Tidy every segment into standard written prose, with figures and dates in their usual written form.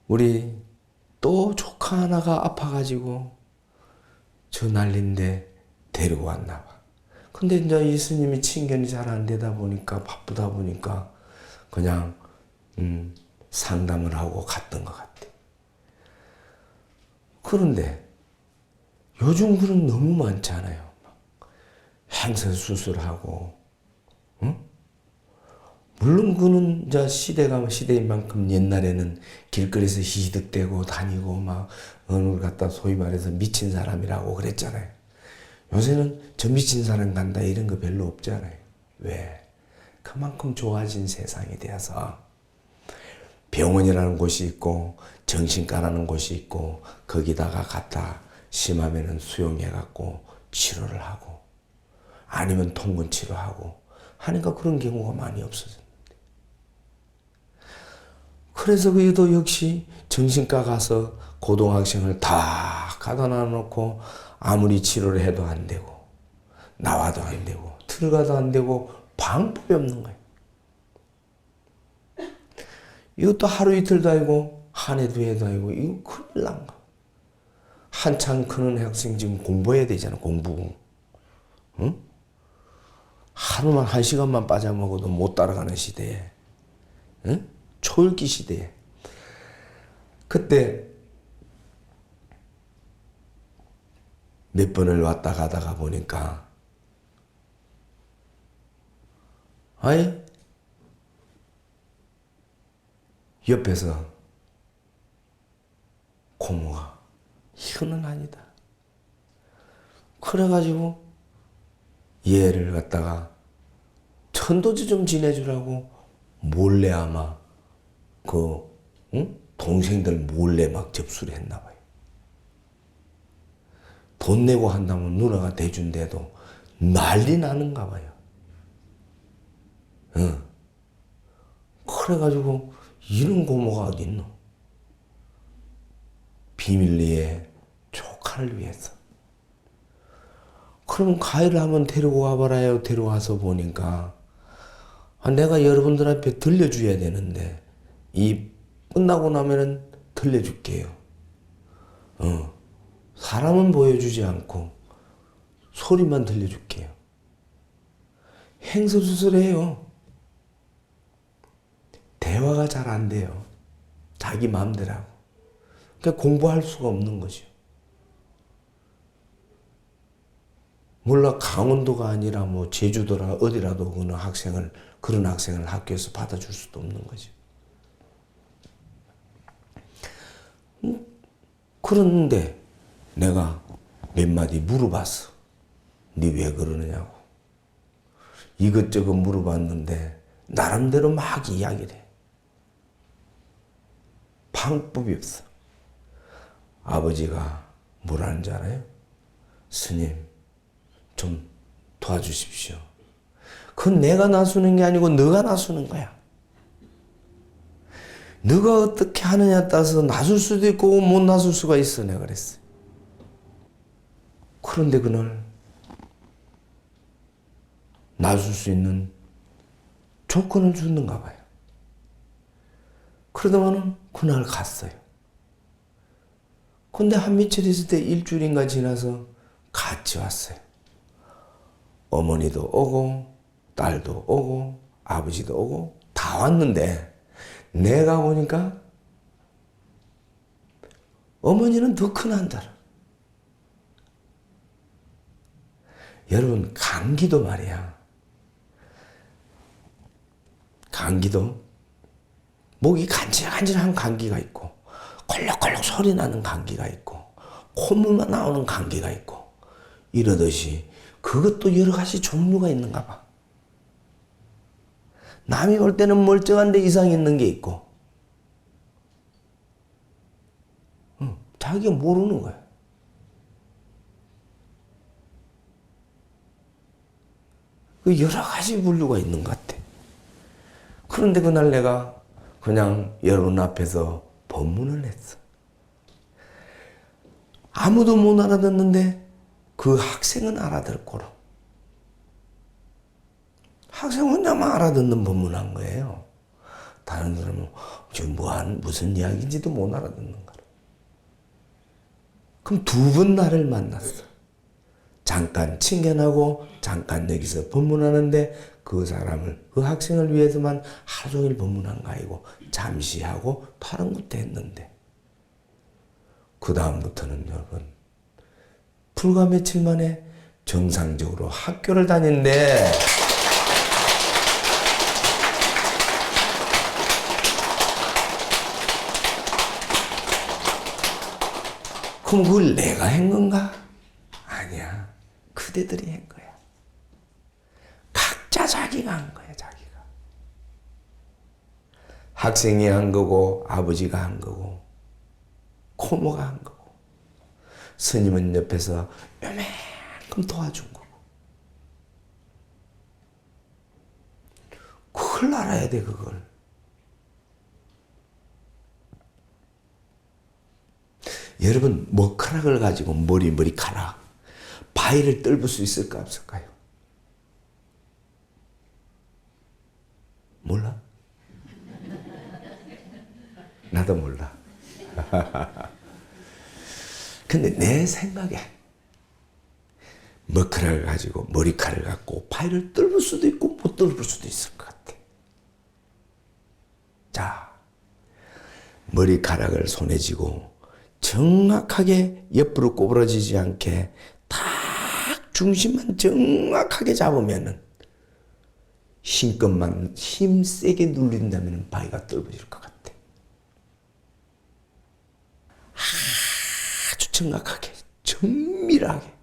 우리 또 조카 하나가 아파가지고 저 난린데 데리고 왔나 봐. 근데 이제 예수님이 친견이 잘 안 되다 보니까 바쁘다 보니까 그냥 상담을 하고 갔던 것 같아. 그런데 요즘 그런 너무 많잖아요. 행선 수술하고, 응? 물론 그는 이제 시대가 시대인 만큼 옛날에는 길거리에서 희득대고 다니고 막 어느 걸 갖다 소위 말해서 미친 사람이라고 그랬잖아요. 요새는 저 미친 사람 간다 이런 거 별로 없잖아요. 왜? 그만큼 좋아진 세상이 되어서 병원이라는 곳이 있고 정신과라는 곳이 있고 거기다가 갖다 심하면은 수용해갖고 치료를 하고 아니면 통근 치료하고 하니까 그런 경우가 많이 없어졌는데. 그래서 그도 역시 정신과 가서 고등학생을 다 가다 놔놓고 아무리 치료를 해도 안 되고 나와도 안 되고 들어가도 안 되고 방법이 없는 거예요. 이것도 하루 이틀도 아니고 한 해도 해도 아니고 이거 큰일 난 거. 한창 크는 학생 지금 공부해야 되잖아. 공부. 응? 하루만 1시간만 빠져먹어도 못 따라가는 시대에, 응? 초읽기 시대에. 그때 몇 번을 왔다 가다가 보니까 아예 옆에서 고모가 이거는 아니다. 그래가지고 얘를 갖다가 천도지 좀 지내주라고 몰래 아마 동생들 몰래 막 접수를 했나 봐요. 돈 내고 한다면 누나가 대준대도 난리 나는가 봐요. 응. 그래가지고 이런 고모가 어딨노? 비밀리에 조카를 위해서. 그럼 가위를 한번 데리고 와봐라요. 데려와서 보니까 내가 여러분들 앞에 들려줘야 되는데 이 끝나고 나면은 들려줄게요. 사람은 보여주지 않고 소리만 들려줄게요. 행선수술해요. 대화가 잘 안 돼요. 자기 마음대로 하고. 그러니까 공부할 수가 없는 거죠. 몰라 강원도가 아니라 뭐 제주도라 어디라도 그런 학생을 학교에서 받아줄 수도 없는 거죠. 그런데 내가 몇 마디 물어봤어. 네 왜 그러느냐고. 이것저것 물어봤는데 나름대로 막 이야기를 해. 방법이 없어. 아버지가 뭐라는 줄 알아요? 스님 좀 도와주십시오. 그건 내가 나서는 게 아니고 너가 나서는 거야. 너가 어떻게 하느냐에 따라서 나설 수도 있고 못 나설 수가 있어. 내가 그랬어. 그런데 그날 나설 수 있는 조건을 주는가 봐요. 그러다가는 그날 갔어요. 근데 한 며칠 있을 때 일주일인가 지나서 같이 왔어요. 어머니도 오고 딸도 오고 아버지도 오고 다 왔는데 내가 보니까 어머니는 더 큰 한달. 여러분 감기도 말이야. 감기도 목이 간질간질한 감기가 있고 콜록콜록 소리 나는 감기가 있고 콧물만 나오는 감기가 있고 이러듯이 그것도 여러 가지 종류가 있는가 봐. 남이 볼 때는 멀쩡한데 이상이 있는 게 있고 자기가 모르는 거야. 그 여러 가지 분류가 있는 것 같아. 그런데 그날 내가 그냥 여러분 앞에서 법문을 했어. 아무도 못 알아듣는데 그 학생은 알아듣고로. 학생 혼자만 알아듣는 법문한 거예요. 다른 사람은 지금 무슨 이야기인지도 못 알아듣는 거야. 그럼 두 번 나를 만났어. 잠깐 친견하고 잠깐 여기서 법문하는데 그 사람을, 그 학생을 위해서만 하루 종일 법문한 거 아니고 잠시 하고 다른 것도 했는데, 그 다음부터는 여러분 불과 며칠 만에 정상적으로 학교를 다니는데, 그럼 그걸 내가 한 건가? 아니야. 그대들이 한 거야. 각자 자기가 한 거야, 자기가. 학생이 한 거고, 아버지가 한 거고, 고모가 한 거고, 스님은 옆에서 요만큼 도와준 거고. 그걸 알아야 돼, 그걸. 여러분, 머리카락을 가지고 머리카락, 바위를 뚫을 수 있을까 없을까요? 몰라? 나도 몰라. 근데 내 생각에 머리카락을 가지고 머리카락을 갖고 바위를 뚫을 수도 있고 못 뚫을 수도 있을 것 같아. 자, 머리카락을 손에 쥐고 정확하게 옆으로 꼬부러지지 않게 딱 중심만 정확하게 잡으면은, 힘껏만 힘 세게 눌린다면 바위가 뚫어질 것 같아. 아주 정확하게, 정밀하게,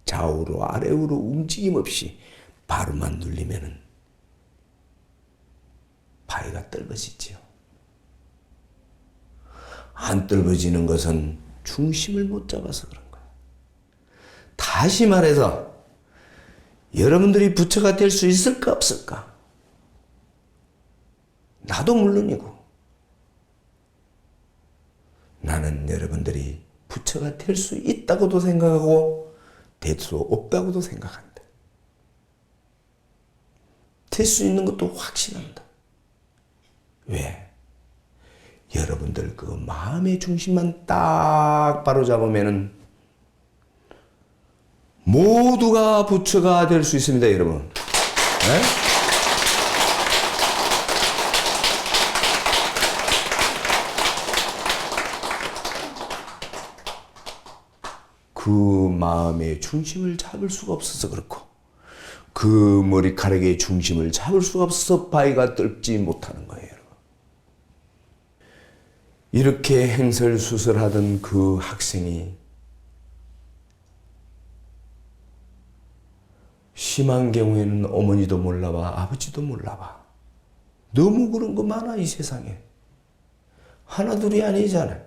좌우로 아래로 움직임 없이 바로만 눌리면은 바위가 뚫어지지요. 안 뚫어지는 것은 중심을 못 잡아서 그런 거야. 다시 말해서 여러분들이 부처가 될 수 있을까 없을까? 나도 물론이고, 나는 여러분들이 부처가 될 수 있다고도 생각하고 될 수 없다고도 생각한다. 될 수 있는 것도 확신한다. 왜? 여러분들 그 마음의 중심만 딱 바로 잡으면은 모두가 부처가 될 수 있습니다, 여러분. 네? 그 마음의 중심을 잡을 수가 없어서 그렇고, 그 머리카락의 중심을 잡을 수가 없어서 바위가 뚫지 못하는 거예요. 이렇게 행설수설하던 그 학생이 심한 경우에는 어머니도 몰라봐, 아버지도 몰라봐. 너무 그런 거 많아, 이 세상에. 하나 둘이 아니잖아요.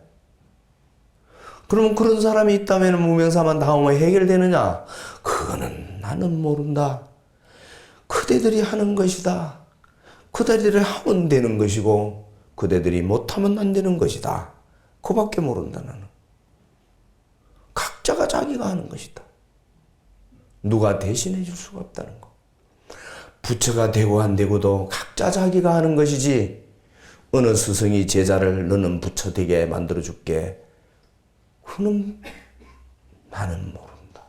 그러면 그런 사람이 있다면 무명사만 나오면 해결되느냐? 그거는 나는 모른다. 그대들이 하는 것이다. 그대들이 하면 되는 것이고 그대들이 못하면 안 되는 것이다. 그밖에 모른다, 나는. 각자가 자기가 하는 것이다. 누가 대신해 줄 수가 없다는 거. 부처가 되고 안 되고도 각자 자기가 하는 것이지, 어느 스승이 제자를 너는 부처 되게 만들어 줄게, 그는 나는 모른다.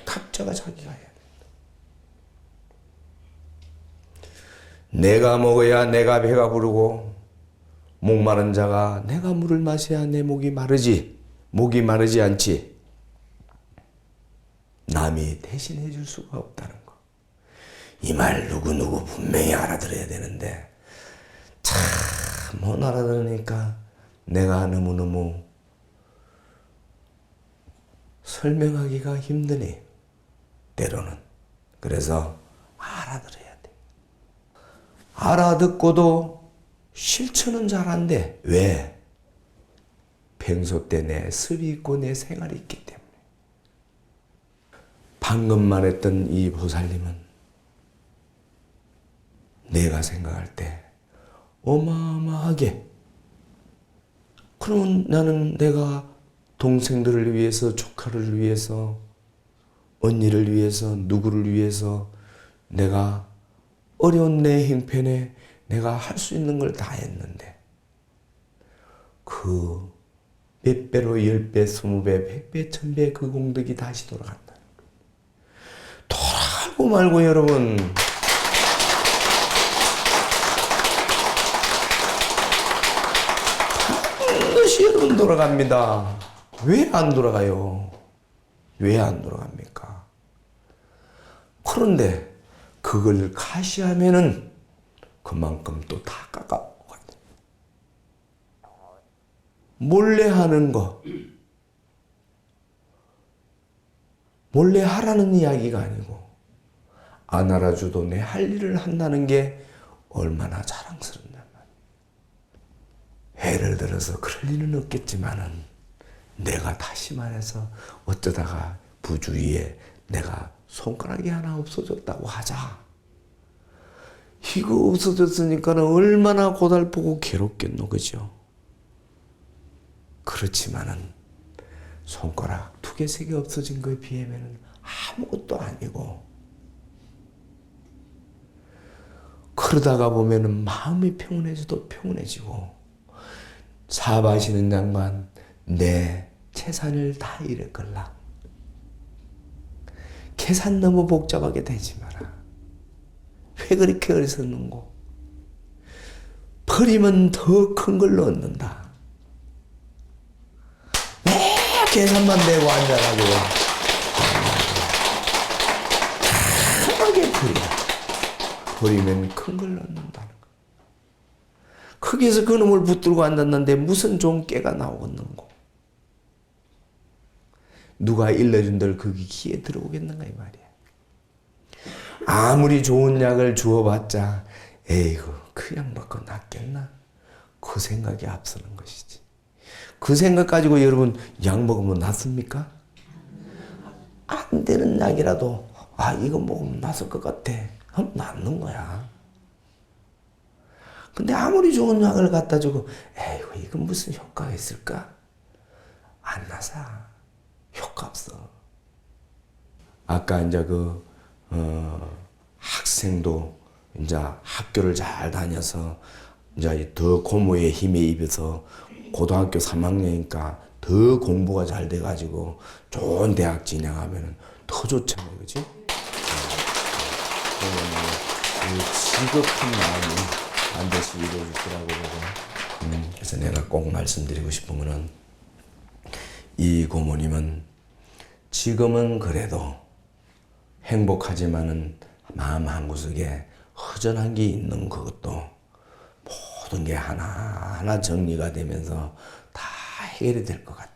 각자가 자기가 해야 된다. 내가 먹어야 내가 배가 부르고, 목마른 자가 내가 물을 마셔야 내 목이 마르지, 목이 마르지 않지. 남이 대신해 줄 수가 없다는 거. 이 말 누구누구 분명히 알아들어야 되는데 참 못 알아들으니까 내가 너무너무 설명하기가 힘드니, 때로는. 그래서 알아들어야 돼. 알아듣고도 실천은 잘 안 돼. 왜? 평소 때 내 습이 있고 내 생활이 있기 때문에. 방금 말했던 이 보살님은 내가 생각할 때 어마어마하게, 그러면 나는 내가 동생들을 위해서, 조카를 위해서, 언니를 위해서, 누구를 위해서 내가 어려운 내 형편에 내가 할 수 있는 걸 다 했는데 그 몇 배로 10배, 20배, 100배, 1000배 그 공덕이 다시 돌아간다. 돌아가고 말고 여러분 반드시 여러분 돌아갑니다. 왜 안 돌아가요? 왜 안 돌아갑니까? 그런데 그걸 가시하면은 그만큼 또 다 깎아가요. 몰래 하는 거, 몰래 하라는 이야기가 아니고 안 알아줘도 내 할 일을 한다는 게 얼마나 자랑스럽단 말이야. 예를 들어서 그럴 일은 없겠지만은 내가 다시 말해서 어쩌다가 부주의에 내가 손가락이 하나 없어졌다고 하자. 이거 없어졌으니까는 얼마나 고달프고 괴롭겠노, 그죠? 그렇지만은 손가락 2개, 3개 없어진 거에 비하면은 아무것도 아니고 그러다가 보면은 마음이 평온해져도 평온해지고 사업하시는 양반 내 재산을 다 잃을걸라. 계산 너무 복잡하게 되지 마라. 왜 그렇게 어리석는고? 버리면 더 큰 걸로 얻는다. 계산만 내고 앉아가지고 편하게 버리면 큰 걸 넣는다는 거. 거기에서 그놈을 붙들고 앉았는데 무슨 좋은 깨가 나오겠는고. 누가 일러준들 거기 귀에 들어오겠는가 이 말이야. 아무리 좋은 약을 주어봤자 에이구 그냥 먹고 낫겠나? 그 생각이 앞서는 것이지. 그 생각 가지고 여러분 약 먹으면 낫습니까? 안 되는 약이라도 이거 먹으면 낫을 것 같아. 그럼 낫는 거야. 근데 아무리 좋은 약을 갖다 주고 에이구 이거 무슨 효과가 있을까? 안 나서 효과 없어. 아까 이제 학생도 이제 학교를 잘 다녀서 이제 더 고모의 힘에 입어서 고등학교 3학년이니까 더 공부가 잘 돼가지고 좋은 대학 진학하면 더 좋잖아요, 그치? 그 지극한 마음이 반드시 이루어지더라고요. 그래서 내가 꼭 말씀드리고 싶은 거는 이 고모님은 지금은 그래도 행복하지만은 마음 한구석에 허전한 게 있는 그것도 모든 게 하나하나 정리가 되면서 다 해결이 될 것 같아.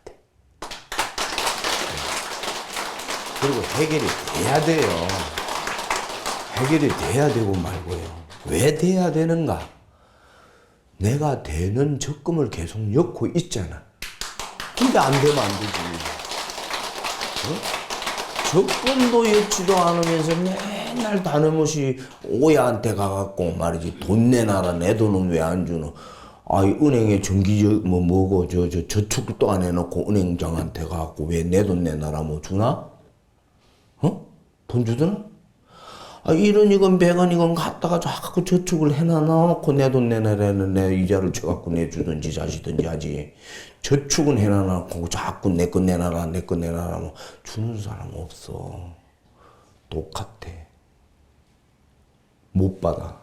그리고 해결이 돼야 돼요. 해결이 돼야 되고 말고요. 왜 돼야 되는가? 내가 되는 적금을 계속 엮고 있잖아. 근데 안 되면 안 되지. 적금도 엮지도 않으면서 맨날 다름없이 오야한테 가갖고 말이지 돈 내놔라. 내 돈은 왜 안 주노? 은행에 뭐고 저축도 안 해놓고 은행장한테 가갖고 왜 내 돈 내놔라 뭐 주나? 돈 주더나? 이런 이건 100원 이건 갖다가 자꾸 저축을 해놔놓고 내 돈 내놔라는 내 이자를 쳐갖고 내주든지 자시든지 하지. 저축은 해놔놓고 자꾸 내 거 내놔라 내 거 내놔라 뭐 주는 사람 없어. 똑같아. 못 받아.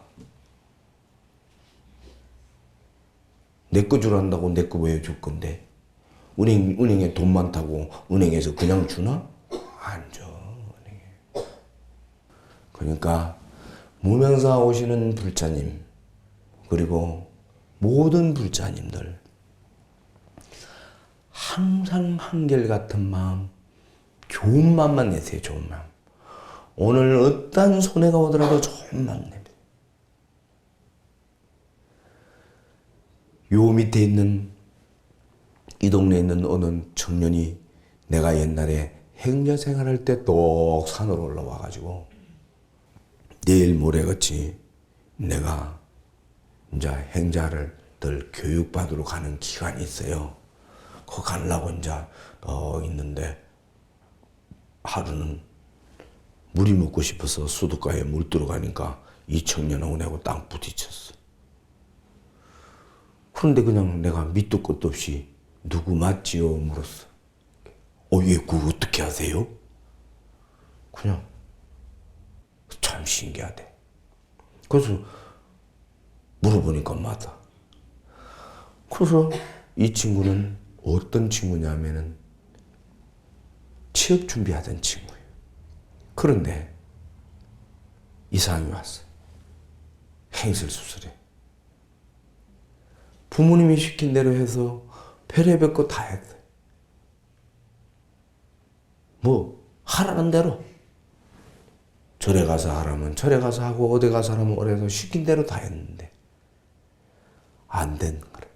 내 거 주란다고 내 거 왜 줄 건데? 은행에 돈 많다고 은행에서 그냥 주나? 안 줘. 은행에. 그러니까 무명사 오시는 불자님 그리고 모든 불자님들 항상 한결같은 마음, 좋은 마음만 내세요. 좋은 마음. 오늘 어떤 손해가 오더라도 좋은 마음 내세요. 요 밑에 있는 이 동네에 있는 어느 청년이 내가 옛날에 행자 생활할 때 똑 산으로 올라와가지고 내일 모레같이 내가 이제 행자를 늘 교육받으러 가는 기간이 있어요. 그거 가려고 이제 있는데 하루는 물이 먹고 싶어서 수도가에 물 들어가니까 이 청년하고 내고 딱 부딪혔어. 그런데 그냥 내가 밑도 끝도 없이 누구 맞지요? 물었어. 예, 그거 어떻게 하세요? 그냥 참 신기하대. 그래서 물어보니까 맞아. 그래서 이 친구는 어떤 친구냐면은 취업 준비하던 친구예요. 그런데 이상이 왔어. 행실 수술에. 부모님이 시킨 대로 해서 별의별 거 다 했어요. 뭐 하라는 대로. 절에 가서 하라면 절에 가서 하고 어디 가서 하라면 어디 가서 시킨 대로 다 했는데 안 된 거래.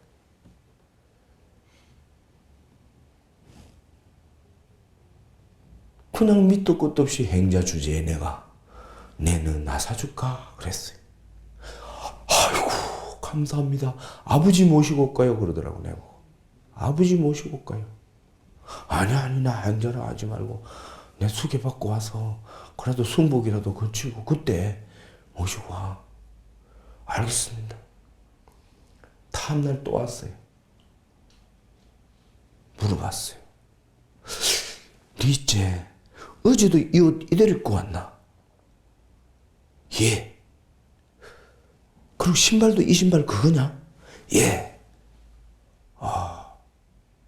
그냥 밑도 끝도 없이 행자 주제에 내가 내는 나 사줄까 그랬어요. 아이고 감사합니다. 아버지 모시고 올까요? 그러더라고 내가. 아버지 모시고 올까요? 아니 나 행자라 하지 말고 내 소개받고 와서 그래도 승복이라도 거치고 그때 모시고 와. 알겠습니다. 다음날 또 왔어요. 물어봤어요. 니째 어제도 이 옷 이대로 입고 왔나? 예. 그리고 신발도 이 신발 그거냐? 예. 아,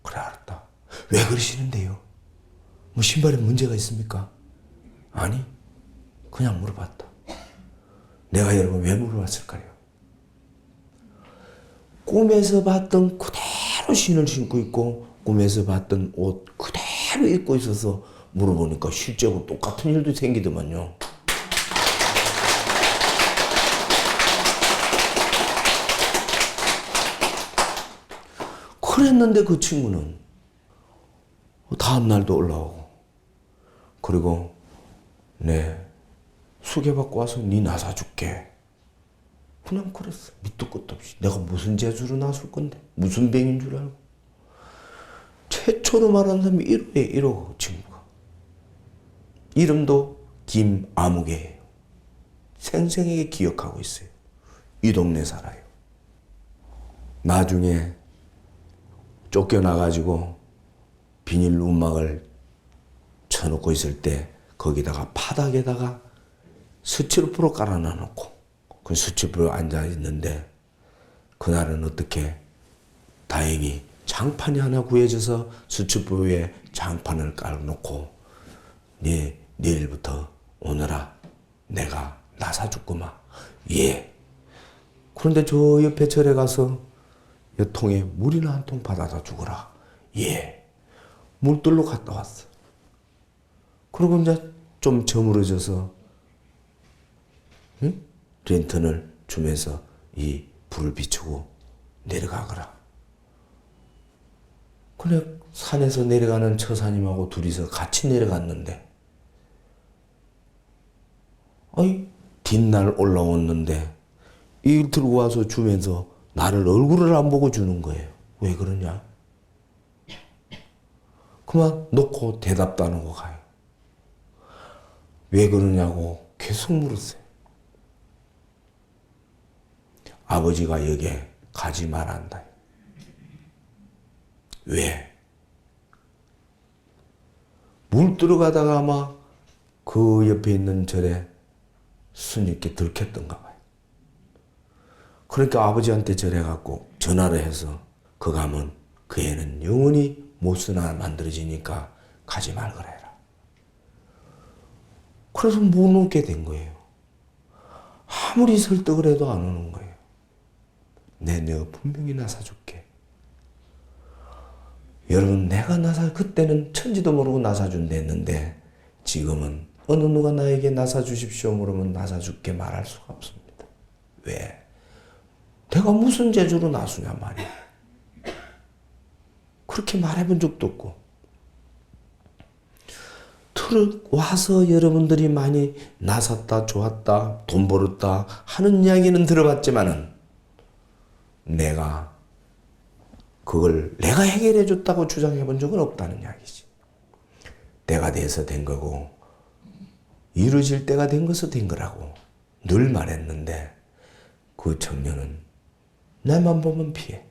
그래 알았다. 왜 그러시는데요? 뭐 신발에 문제가 있습니까? 아니, 그냥 물어봤다. 내가 여러분 왜 물어봤을까요? 꿈에서 봤던 그대로 신을 신고 있고 꿈에서 봤던 옷 그대로 입고 있어서 물어보니까 실제로 똑같은 일도 생기더만요. 그랬는데 그 친구는 다음날도 올라오고 그리고 네 소개받고 와서 니 나 사줄게. 그냥 그랬어. 밑도 끝도 없이. 내가 무슨 재주로 나설 건데 무슨 병인 줄 알고. 최초로 말하는 사람이 1호에 1호 친구가. 이름도 김아무개예요. 생생하게 기억하고 있어요. 이 동네 살아요. 나중에 쫓겨나가지고 비닐 움막을 쳐놓고 있을 때 거기다가 바닥에다가 스티로폼을 깔아놔놓고 그 스티로폼에 앉아있는데 그날은 어떻게 다행히 장판이 하나 구해져서 스티로폼 위에 장판을 깔아놓고 네 내일부터 오너라 내가 나 사줬구만. 예. 그런데 저 옆에 절에 가서 이 통에 물이나 한 통 받아다 주거라. 예. 물들로 갔다 왔어. 그리고 이제 좀 저물어져서 응? 랜턴을 주면서 이 불을 비추고 내려가거라. 그래 산에서 내려가는 처사님하고 둘이서 같이 내려갔는데 아이 뒷날 올라왔는데 이 들고 와서 주면서 나를 얼굴을 안 보고 주는 거예요. 왜 그러냐? 그만 놓고 대답도 안 하고 가요. 왜 그러냐고 계속 물었어요. 아버지가 여기에 가지 말란다. 왜? 물 들어가다가 아마 그 옆에 있는 절에 스님께 들켰던가 봐요. 그러니까 아버지한테 절해갖고 전화를 해서 그 가면 그 애는 영원히 못 쓰나 만들어지니까 가지 말거라 해라. 그래서 못 오게 된 거예요. 아무리 설득을 해도 안 오는 거예요. 너 분명히 나 사줄게. 여러분 내가 그때는 천지도 모르고 나 사준다 했는데 지금은 어느 누가 나에게 나 사주십시오 물으면 나 사줄게 말할 수가 없습니다. 왜? 내가 무슨 재주로 나수냐 말이야. 그렇게 말해본 적도 없고. 와서 여러분들이 많이 나섰다 좋았다 돈 벌었다 하는 이야기는 들어봤지만은 내가 그걸 내가 해결해 줬다고 주장해 본 적은 없다는 이야기지. 때가 돼서 된 거고 이루어질 때가 된 것은 된 거라고 늘 말했는데 그 청년은 나만 보면 피해.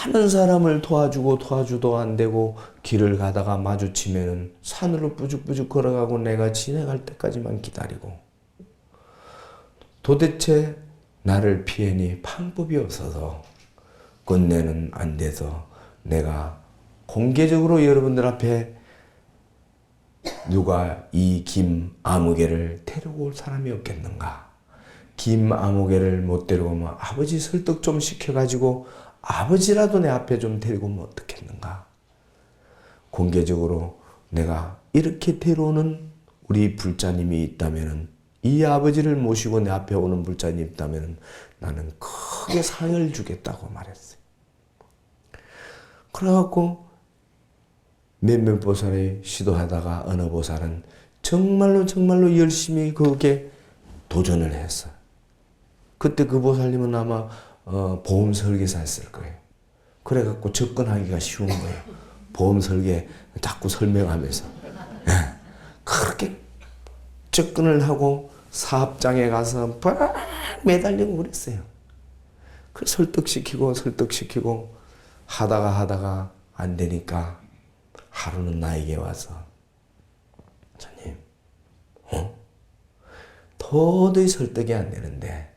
많은 사람을 도와주도 안 되고 길을 가다가 마주치면은 산으로 뿌죽뿌죽 걸어가고 내가 지나갈 때까지만 기다리고 도대체 나를 피하니 방법이 없어서 끝내는 안 돼서 내가 공개적으로 여러분들 앞에 누가 이 김아무개를 데리고 올 사람이 없겠는가? 김아무개를 못 데려오면 아버지 설득 좀 시켜가지고 아버지라도 내 앞에 좀 데리고 오면 어떻겠는가? 공개적으로 내가 이렇게 데려오는 우리 불자님이 있다면은 이 아버지를 모시고 내 앞에 오는 불자님이 있다면은 나는 크게 상을 주겠다고 말했어요. 그래갖고 몇몇 보살이 시도하다가 어느 보살은 정말로 열심히 그게 도전을 했어요. 그때 그 보살님은 아마 보험 설계사였을 거예요. 그래갖고 접근하기가 쉬운 거예요. 보험 설계 자꾸 설명하면서. 네. 그렇게 접근을 하고 사업장에 가서 막 매달리고 그랬어요. 그 설득시키고 하다가 안 되니까 하루는 나에게 와서 자님, 도저히 설득이 안 되는데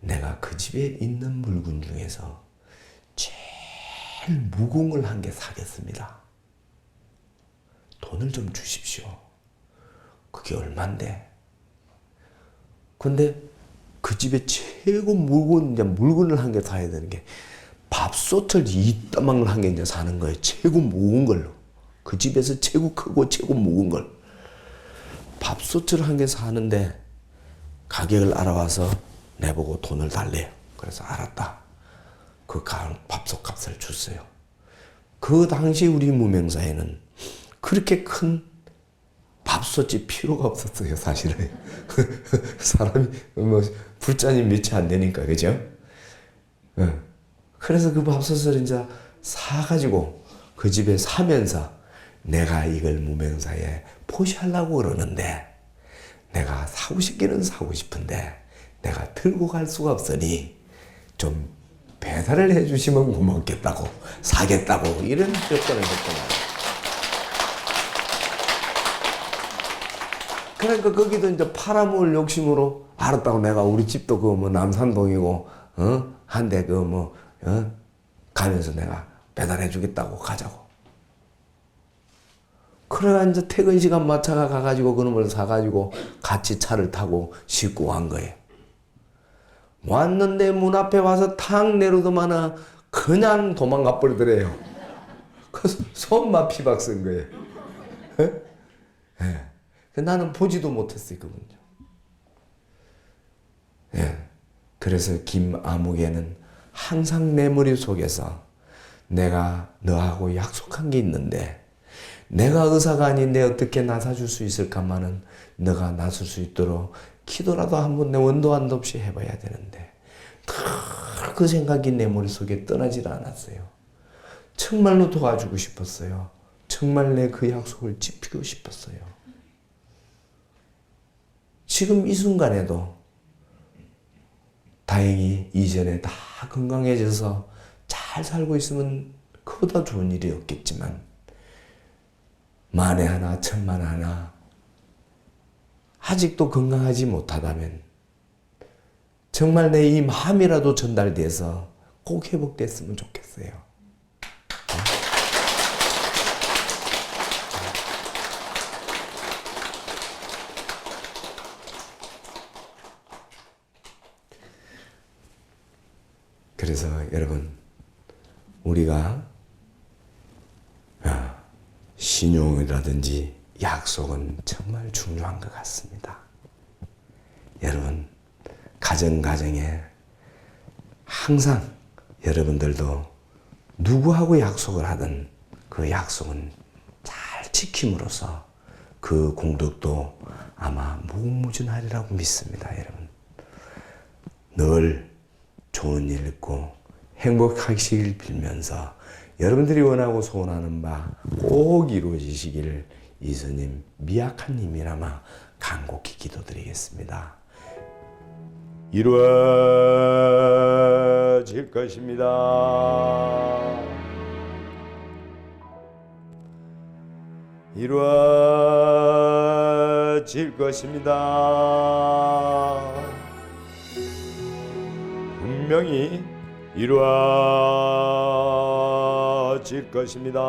내가 그 집에 있는 물건 중에서 제일 무거운 걸 한 개 사겠습니다. 돈을 좀 주십시오. 그게 얼만데? 근데 그 집에 최고 무거운 이제 물건을 한 개 사야 되는 게 밥솥을 이따만 걸 한 개 이제 사는 거예요. 최고 무거운 걸로. 그 집에서 최고 크고 최고 무거운 걸. 밥솥을 한 개 사는데 가격을 알아와서 내보고 돈을 달래요. 그래서 알았다. 그 밥솥 값을 줬어요. 그 당시 우리 무명사에는 그렇게 큰 밥솥이 필요가 없었어요, 사실은. 사람이 뭐 불자님 몇이 안 되니까, 그죠? 그래서 그 밥솥을 이제 사가지고 그 집에 사면서 내가 이걸 무명사에 포시하려고 그러는데 내가 사고 싶기는 사고 싶은데 내가 들고 갈 수가 없으니 좀 배달을 해주시면 고맙겠다고 사겠다고 이런 조건을 했잖아요. 그러니까 거기도 이제 팔아먹을 욕심으로 알았다고 내가 우리 집도 그 뭐 남산동이고 한데 그 뭐 가면서 내가 배달해 주겠다고 가자고. 그래가 이제 퇴근 시간 맞춰가 가가지고 그놈을 사가지고 같이 차를 타고 싣고 간 거예요. 왔는데 문 앞에 와서 탁 내려오더만은 그냥 도망가 버리더래요. 그래서 손만 피박 쓴 거예요. 예. 나는 보지도 못했어요, 그분요. 예. 그래서 김아무개는 항상 내 머릿속에서 내가 너하고 약속한 게 있는데 내가 의사가 아닌데 어떻게 나서줄 수 있을까만은 너가 나설 수 있도록 기도라도 한번 내 원도 한도 없이 해봐야 되는데 그 생각이 내 머릿속에 떠나질 않았어요. 정말로 도와주고 싶었어요. 정말 내 그 약속을 지키고 싶었어요. 지금 이 순간에도 다행히 이전에 다 건강해져서 잘 살고 있으면 그보다 좋은 일이 없겠지만 만에 하나 천만 하나 아직도 건강하지 못하다면 정말 내 이 마음이라도 전달돼서 꼭 회복됐으면 좋겠어요. 그래서 여러분 우리가 신용이라든지 약속은 정말 중요한 것 같습니다. 여러분 가정에 항상 여러분들도 누구하고 약속을 하든 그 약속은 잘 지킴으로써 그 공덕도 아마 무궁무진하리라고 믿습니다. 여러분 늘 좋은 일 있고 행복하시길 빌면서 여러분들이 원하고 소원하는 바 꼭 이루어지시기를 이스님 미약한 님이라마 간곡히 기도드리겠습니다. 이루어질 것입니다. 이루어질 것입니다. 분명히 이루어질 것입니다.